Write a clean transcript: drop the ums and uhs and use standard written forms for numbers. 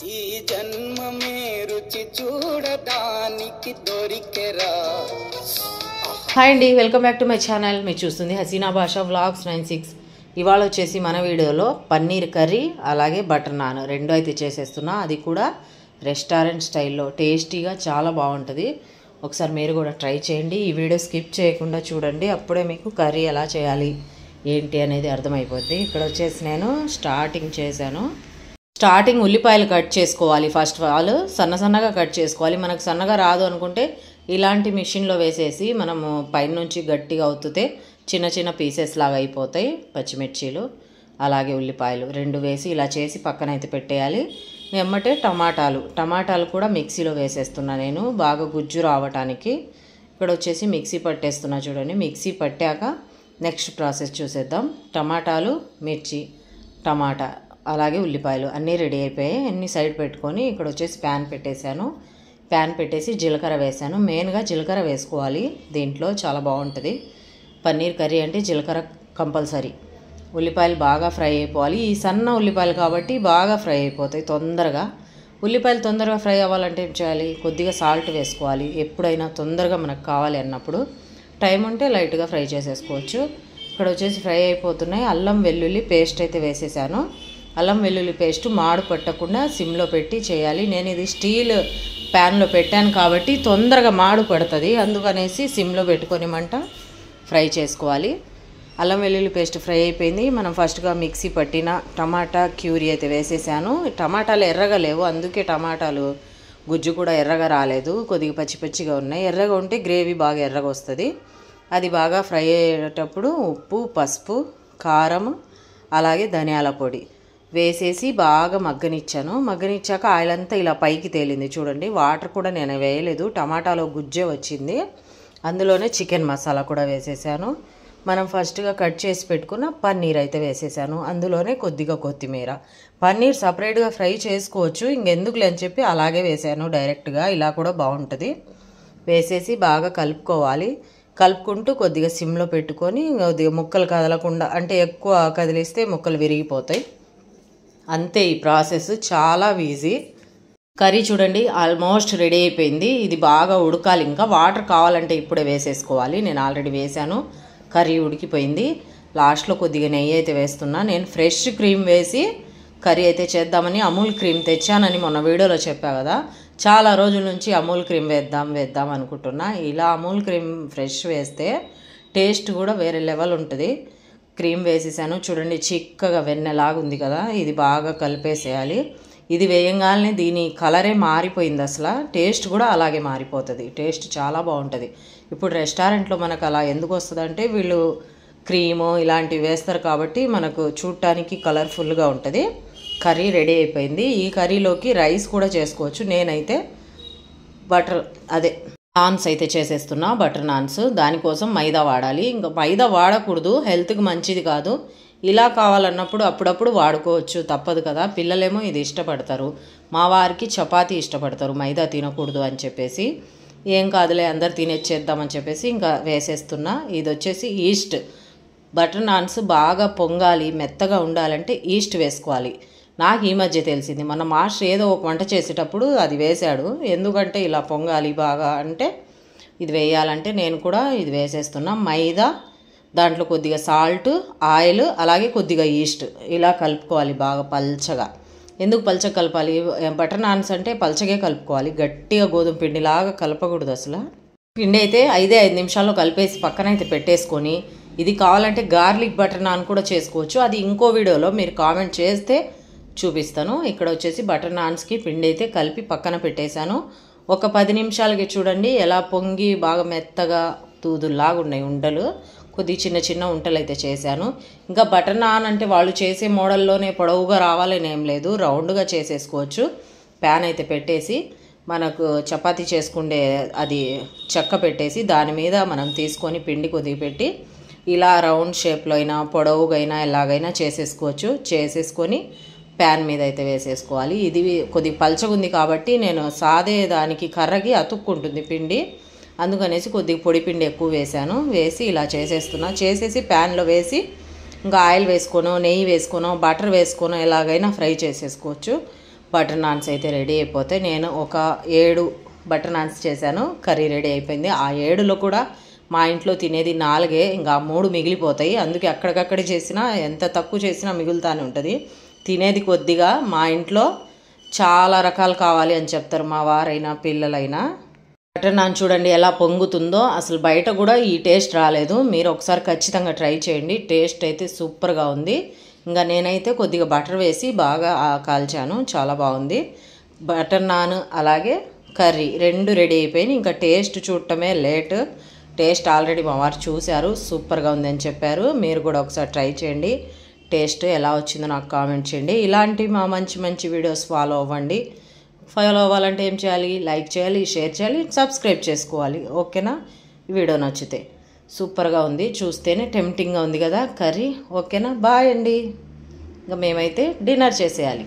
ఈ జన్మమే రుచి చూడడానికి దొరికెరా. హాయ్ అండి, welcome back to my channel. మీరు చూస్తుంది హసీనా భాషా వ్లాగ్స్ 96. ఇవాళ వచ్చేసి మన వీడియోలో పన్నీర్ కర్రీ అలాగే బటర్ నాన్ రెండు అయితే చేసేస్తున్నా. అది కూడా రెస్టారెంట్ స్టైల్లో టేస్టీగా చాలా బాగుంటుంది. ఒకసారి మీరు కూడా ట్రై చేయండి. ఈ వీడియో స్కిప్ చేయకుండా చూడండి, అప్పుడే మీకు కర్రీ ఎలా చేయాలి ఏంటి అనేది అర్థమైపోద్ది. ఇక్కడ వచ్చేసి నేను స్టార్టింగ్ ఉల్లిపాయలు కట్ చేసుకోవాలి. ఫస్ట్ ఆఫ్ ఆల్ సన్నగా కట్ చేసుకోవాలి. మనకు సన్నగా రాదు అనుకుంటే ఇలాంటి మిషన్లో వేసేసి మనము పైనుంచి గట్టిగా అవుతుంటే చిన్న చిన్న పీసెస్ లాగా అయిపోతాయి. పచ్చిమిర్చీలు అలాగే ఉల్లిపాయలు రెండు వేసి ఇలా చేసి పక్కన అయితే పెట్టేయాలి. వెమ్మటే టమాటాలు కూడా మిక్సీలో వేసేస్తున్నా నేను, బాగా గుజ్జు రావటానికి. ఇక్కడ వచ్చేసి మిక్సీ పట్టేస్తున్నా చూడండి. మిక్సీ పట్టాక నెక్స్ట్ ప్రాసెస్ చూసేద్దాం. టమాటాలు, మిర్చి, టమాటా అలాగే ఉల్లిపాయలు అన్నీ రెడీ అయిపోయాయి. అన్నీ సైడ్ పెట్టుకొని ఇక్కడ వచ్చేసి ప్యాన్ పెట్టేసి జీలకర్ర వేసాను. మెయిన్గా జీలకర్ర వేసుకోవాలి దీంట్లో, చాలా బాగుంటుంది. పన్నీర్ కర్రీ అంటే జీలకర్ర కంపల్సరీ. ఉల్లిపాయలు బాగా ఫ్రై అయిపోవాలి. ఈ సన్న ఉల్లిపాయలు కాబట్టి బాగా ఫ్రై అయిపోతాయి తొందరగా. ఉల్లిపాయలు తొందరగా ఫ్రై అవ్వాలంటే ఏం చేయాలి, కొద్దిగా సాల్ట్ వేసుకోవాలి. ఎప్పుడైనా తొందరగా మనకు కావాలి అన్నప్పుడు టైం ఉంటే లైట్గా ఫ్రై చేసేసుకోవచ్చు. ఇక్కడ వచ్చేసి ఫ్రై అయిపోతున్నాయి. అల్లం వెల్లుల్లి పేస్ట్ అయితే వేసేసాను. అల్లం వెల్లుల్లి పేస్ట్ మాడు పట్టకుండా సిమ్లో పెట్టి చేయాలి. నేను ఇది స్టీల్ ప్యాన్లో పెట్టాను కాబట్టి తొందరగా మాడు పడుతుంది, అందుకనేసి సిమ్లో పెట్టుకొని మంట ఫ్రై చేసుకోవాలి. అల్లం వెల్లుల్లి పేస్ట్ ఫ్రై అయిపోయింది. మనం ఫస్ట్గా మిక్సీ పట్టిన టమాటా క్యూరీ అయితే వేసేసాను. టమాటాలు ఎర్రగా లేవు, అందుకే టమాటాలు గుజ్జు కూడా ఎర్రగా రాలేదు, కొద్దిగా పచ్చిగా ఉన్నాయి. ఎర్రగా ఉంటే గ్రేవీ బాగా ఎర్రగా వస్తుంది. అది బాగా ఫ్రై అయ్యేటప్పుడు ఉప్పు, పసుపు, కారం అలాగే ధనియాల పొడి వేసేసి బాగా మగ్గనిచ్చాక ఆయిల్ అంతా ఇలా పైకి తేలింది చూడండి. వాటర్ కూడా నేను వేయలేదు, టమాటాలో గుజ్జే వచ్చింది. అందులోనే చికెన్ మసాలా కూడా వేసేసాను. మనం ఫస్ట్గా కట్ చేసి పెట్టుకున్న పన్నీర్ అయితే వేసేసాను. అందులోనే కొద్దిగా కొత్తిమీర. పన్నీర్ సపరేట్గా ఫ్రై చేసుకోవచ్చు, ఇంకెందుకులే అని చెప్పి అలాగే వేసాను డైరెక్ట్గా. ఇలా కూడా బాగుంటుంది. వేసేసి బాగా కలుపుకుంటూ కొద్దిగా సిమ్లో పెట్టుకొని కొద్దిగా ముక్కలు కదలకుండా, అంటే ఎక్కువ కదిలిస్తే ముక్కలు విరిగిపోతాయి. అంతే, ఈ ప్రాసెస్ చాలా ఈజీ. కర్రీ చూడండి ఆల్మోస్ట్ రెడీ అయిపోయింది. ఇది బాగా ఉడకాలి, ఇంకా వాటర్ కావాలంటే ఇప్పుడే వేసేసుకోవాలి. నేను ఆల్రెడీ వేసాను. కర్రీ ఉడికిపోయింది. లాస్ట్లో కొద్దిగా నెయ్యి అయితే వేస్తున్నా. నేను ఫ్రెష్ క్రీమ్ వేసి కర్రీ అయితే చేద్దామని అమూల్ క్రీమ్ తెచ్చానని మొన్న వీడియోలో చెప్పా కదా. చాలా రోజుల నుంచి అమూల్ క్రీమ్ వేద్దాం అనుకుంటున్నా. ఇలా అమూల్ క్రీమ్ ఫ్రెష్ వేస్తే టేస్ట్ కూడా వేరే లెవెల్ ఉంటుంది. క్రీమ్ వేసేసాను చూడండి, చిక్కగా వెన్నెలాగా ఉంది కదా. ఇది బాగా కలిపేసేయాలి. ఇది వేయంగానే దీని కలరే మారిపోయింది, అసలు టేస్ట్ కూడా అలాగే మారిపోతుంది. టేస్ట్ చాలా బాగుంటుంది. ఇప్పుడు రెస్టారెంట్లో మనకు అలా ఎందుకు వస్తుంది అంటే వీళ్ళు క్రీము ఇలాంటివి వేస్తారు కాబట్టి మనకు చూడటానికి కలర్ఫుల్గా ఉంటుంది. కర్రీ రెడీ అయిపోయింది. ఈ కర్రీలోకి రైస్ కూడా చేసుకోవచ్చు. నేనైతే నాన్స్ అయితే చేసేస్తున్నా, బటర్ నాన్స్. దానికోసం మైదా వాడాలి. ఇంకా మైదా వాడకూడదు, హెల్త్కి మంచిది కాదు. ఇలా కావాలన్నప్పుడు అప్పుడప్పుడు వాడుకోవచ్చు, తప్పదు కదా. పిల్లలేమో ఇది ఇష్టపడతారు, మా వారికి చపాతీ ఇష్టపడతారు, మైదా తినకూడదు అని చెప్పేసి. ఏం కాదులే అందరు తినేచ్చేద్దామని చెప్పేసి ఇంకా వేసేస్తున్నా. ఇది వచ్చేసి ఈస్ట్. బటర్ నాన్స్ బాగా పొంగాలి, మెత్తగా ఉండాలంటే ఈస్ట్ వేసుకోవాలి. నాకు ఈ మధ్య తెలిసింది, మన మాస్టర్ ఏదో ఒక వంట చేసేటప్పుడు అది వేశాడు. ఎందుకంటే ఇలా పొంగాలి బాగా అంటే ఇది వేయాలంటే నేను కూడా ఇది వేసేస్తున్నా. మైదా, దాంట్లో కొద్దిగా సాల్ట్, ఆయిల్ అలాగే కొద్దిగా ఈస్ట్ ఇలా కలుపుకోవాలి బాగా పల్చగా. ఎందుకు పల్చగా కలపాలి, బటర్ నాన్స్ అంటే పల్చగే కలుపుకోవాలి, గట్టిగా గోధుమ పిండిలాగా కలపకూడదు అసలు. పిండి అయితే 5 నిమిషాల్లో కలిపేసి పక్కనైతే పెట్టేసుకొని, ఇది కావాలంటే గార్లిక్ బటర్ నాన్ కూడా చేసుకోవచ్చు. అది ఇంకో వీడియోలో మీరు కామెంట్ చేస్తే చూపిస్తాను. ఇక్కడ వచ్చేసి బటర్ నాన్స్కి పిండి అయితే కలిపి పక్కన పెట్టేశాను. ఒక 10 నిమిషాలకి చూడండి ఎలా పొంగి బాగా మెత్తగా తూదుల్లాగా ఉన్నాయి ఉండలు. కొద్ది చిన్న ఉంటలు అయితే చేశాను. ఇంకా బటర్ నాన్ అంటే వాళ్ళు చేసే మోడల్లోనే పొడవుగా రావాలని ఏం లేదు, రౌండ్గా చేసేసుకోవచ్చు. ప్యాన్ అయితే పెట్టేసి మనకు చపాతీ చేసుకుండే అది చెక్క పెట్టేసి దాని మీద మనం తీసుకొని పిండి కొద్దిగా పెట్టి ఇలా రౌండ్ షేప్లో అయినా పొడవుగా అయినా ఎలాగైనా చేసేసుకొని ప్యాన్ మీద అయితే వేసేసుకోవాలి. ఇది కొద్దిగా పల్చగా ఉంది కాబట్టి నేను సాదే దానికి కర్రకి అతుక్కుంటుంది పిండి, అందుకనేసి కొద్దిగా పొడి పిండి ఎక్కువ వేసాను. వేసి ఇలా చేసేసి ప్యాన్లో వేసి ఇంకా ఆయిల్ వేసుకోనో నెయ్యి వేసుకోనో బటర్ వేసుకోనో ఎలాగైనా ఫ్రై చేసేసుకోవచ్చు. బటర్ నాన్స్ అయితే రెడీ అయిపోతాయి. నేను ఒక 7 బటర్ నాన్స్ చేశాను, కర్రీ రెడీ అయిపోయింది. ఆ 7లో కూడా మా ఇంట్లో తినేది 4, ఇంకా 3 మిగిలిపోతాయి. అందుకే అక్కడికక్కడే చేసినా, ఎంత తక్కువ చేసినా మిగులుతానే ఉంటుంది. తినేది కొద్దిగా. మా ఇంట్లో చాలా రకాలు కావాలి అని చెప్తారు మా వారైనా పిల్లలైనా. బటర్ నాన్ చూడండి ఎలా పొంగుతుందో, అసలు బయట కూడా ఈ టేస్ట్ రాలేదు. మీరు ఒకసారి ఖచ్చితంగా ట్రై చేయండి, టేస్ట్ అయితే సూపర్గా ఉంది. ఇంకా నేనైతే కొద్దిగా బటర్ వేసి బాగా కాల్చాను, చాలా బాగుంది. బటర్ నాన్ అలాగే కర్రీ 2 రెడీ అయిపోయినాయి. ఇంకా టేస్ట్ చూడటమే లేట్. టేస్ట్ ఆల్రెడీ మా వారు చూశారు, సూపర్గా ఉంది అని చెప్పారు. మీరు కూడా ఒకసారి ట్రై చేయండి, టేస్ట్ ఎలా వచ్చిందో నాకు కామెంట్ చేయండి. ఇలాంటి మా మంచి మంచి వీడియోస్ ఫాలో అవ్వండి. ఫాలో అవ్వాలంటే ఏం చేయాలి? లైక్ చేయాలి, షేర్ చేయాలి, సబ్స్క్రైబ్ చేసుకోవాలి. ఓకేనా? వీడియో నచ్చితే. సూపర్గా ఉంది, చూస్తేనే టెంప్టింగ్గా ఉంది కదా కర్రీ. ఓకేనా? బాయ్ అండి. ఇంకా మేమైతే డిన్నర్ చేసేయాలి.